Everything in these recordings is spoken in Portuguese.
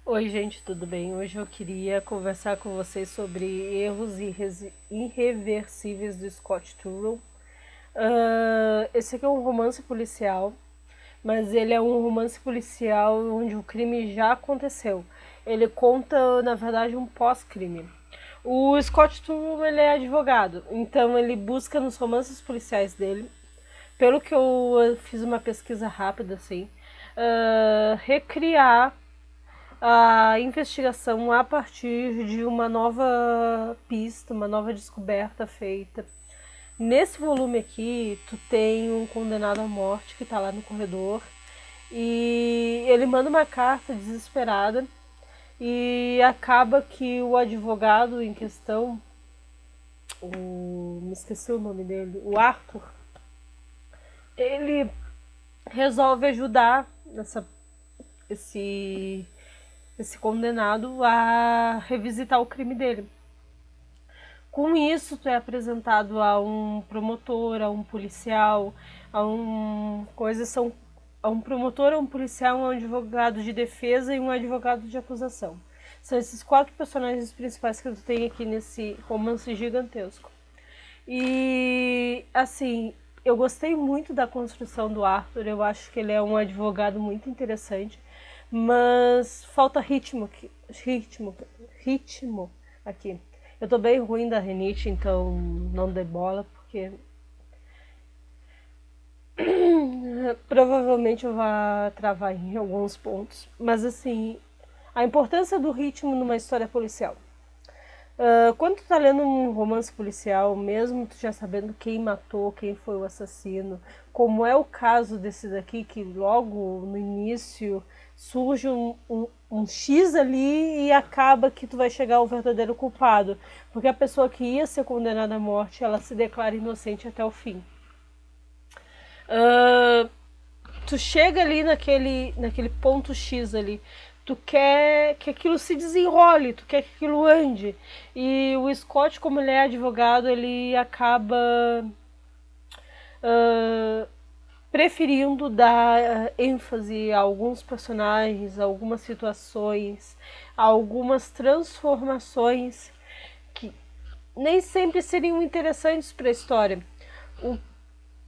Oi, gente, tudo bem? Hoje eu queria conversar com vocês sobre erros irreversíveis do Scott Turow. Esse aqui é um romance policial, mas ele é um romance policial onde o crime já aconteceu. Ele conta, na verdade, um pós-crime. O Scott Turow, ele é advogado, então ele busca nos romances policiais dele, pelo que eu fiz uma pesquisa rápida, assim, recriar a investigação a partir de uma nova pista, uma nova descoberta feita. Nesse volume aqui, tu tem um condenado à morte que tá lá no corredor e ele manda uma carta desesperada e acaba que o advogado em questão, me esqueci o nome dele, o Arthur, ele resolve ajudar esse, esse condenado a revisitar o crime dele. Com isso, tu é apresentado a um promotor, a um policial, a um promotor, a um policial, um advogado de defesa e um advogado de acusação. São esses quatro personagens principais que tu tem aqui nesse romance gigantesco. E assim, eu gostei muito da construção do Arthur, eu acho que ele é um advogado muito interessante, mas falta ritmo aqui. Eu tô bem ruim da rinite, então não dei bola, porque provavelmente eu vou travar em alguns pontos. Mas assim, a importância do ritmo numa história policial. Quando tu tá lendo um romance policial, mesmo tu já sabendo quem matou, quem foi o assassino, como é o caso desse daqui, que logo no início surge um X ali e acaba que tu vai chegar ao verdadeiro culpado, porque a pessoa que ia ser condenada à morte, ela se declara inocente até o fim. Uh, Tu chega ali naquele ponto X ali, tu quer que aquilo se desenrole, tu quer que aquilo ande. E o Scott, como ele é advogado, ele acaba uh, preferindo dar ênfase a alguns personagens, a algumas situações, a algumas transformações que nem sempre seriam interessantes para a história. O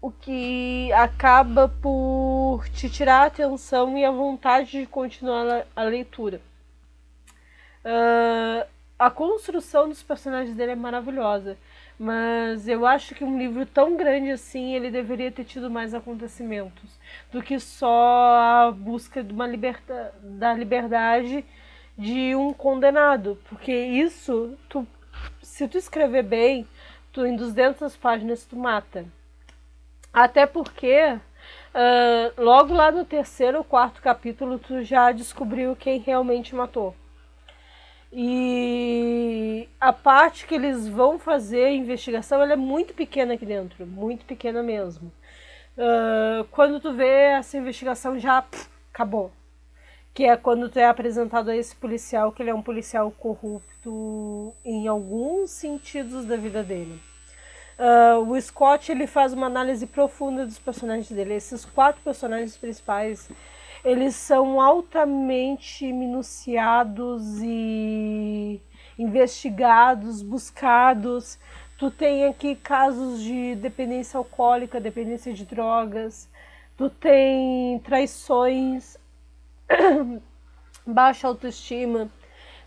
o que acaba por te tirar a atenção e a vontade de continuar a leitura. A construção dos personagens dele é maravilhosa, mas eu acho que um livro tão grande assim ele deveria ter tido mais acontecimentos do que só a busca de da liberdade de um condenado, porque isso, se tu escrever bem, tu em 200 páginas tu mata. Até porque logo lá no terceiro ou quarto capítulo tu já descobriu quem realmente matou. E a parte que eles vão fazer a investigação ela é muito pequena aqui dentro, muito pequena mesmo. Quando tu vê essa investigação já acabou. Que é quando tu é apresentado a esse policial, que ele é um policial corrupto em alguns sentidos da vida dele. O Scott ele faz uma análise profunda dos personagens dele. Esses quatro personagens principais eles são altamente minuciados e investigados, buscados. Tu tem aqui casos de dependência alcoólica, dependência de drogas. Tu tem traições, baixa autoestima.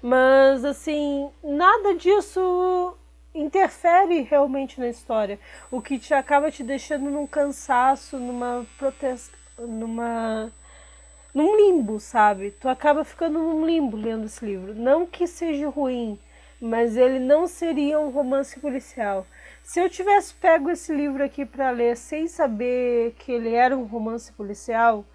Mas assim, nada disso interfere realmente na história. O que te acaba te deixando num cansaço, num limbo, sabe? Tu acaba ficando num limbo lendo esse livro. Não que seja ruim, mas ele não seria um romance policial. Se eu tivesse pego esse livro aqui para ler sem saber que ele era um romance policial,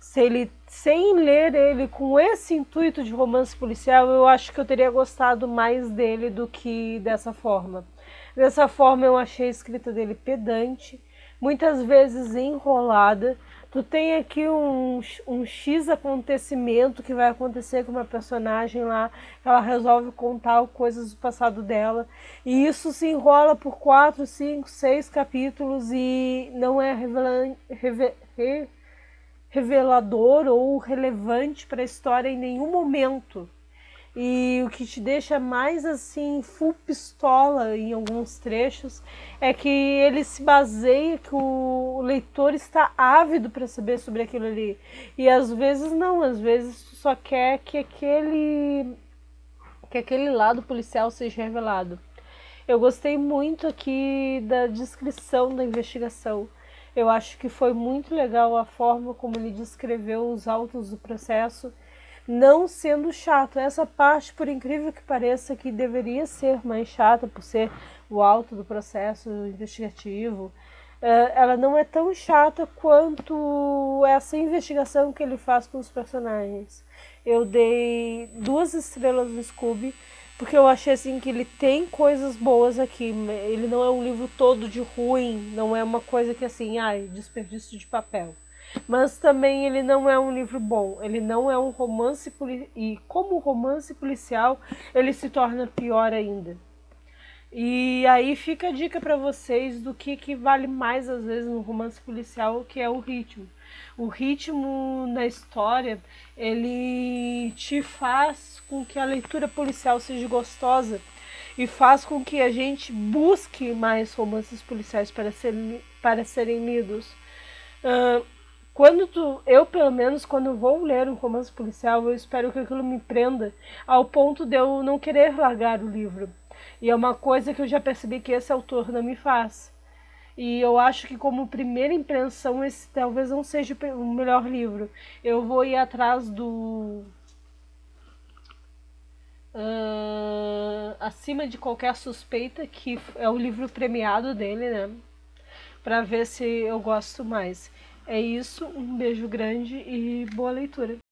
sem ler ele com esse intuito de romance policial, eu acho que eu teria gostado mais dele do que dessa forma. Dessa forma eu achei a escrita dele pedante, muitas vezes enrolada. Tu tem aqui um X acontecimento que vai acontecer com uma personagem lá, ela resolve contar coisas do passado dela, e isso se enrola por 4, 5, 6 capítulos e não é revelador ou relevante para a história em nenhum momento. E o que te deixa mais assim, full pistola em alguns trechos, é que ele se baseia que o leitor está ávido para saber sobre aquilo ali. E às vezes não, às vezes tu só quer que aquele lado policial seja revelado. Eu gostei muito aqui da descrição da investigação. Eu acho que foi muito legal a forma como ele descreveu os autos do processo, não sendo chato. Essa parte, por incrível que pareça, que deveria ser mais chata por ser o auto do processo investigativo, ela não é tão chata quanto essa investigação que ele faz com os personagens. Eu dei 2 estrelas no Scooby, porque eu achei assim que ele tem coisas boas aqui. Ele não é um livro todo de ruim, não é uma coisa que assim, ai, desperdício de papel. Mas também ele não é um livro bom, ele não é um romance e como romance policial ele se torna pior ainda. E aí fica a dica para vocês do que vale mais às vezes no romance policial, que é o ritmo. O ritmo na história, ele te faz com que a leitura policial seja gostosa e faz com que a gente busque mais romances policiais para serem lidos. Eu pelo menos, quando vou ler um romance policial, eu espero que aquilo me prenda ao ponto de eu não querer largar o livro. E é uma coisa que eu já percebi que esse autor não me faz. E eu acho que como primeira impressão, esse talvez não seja o melhor livro. Eu vou ir atrás do Acima de Qualquer Suspeita, que é o livro premiado dele, né? Pra ver se eu gosto mais. É isso, um beijo grande e boa leitura.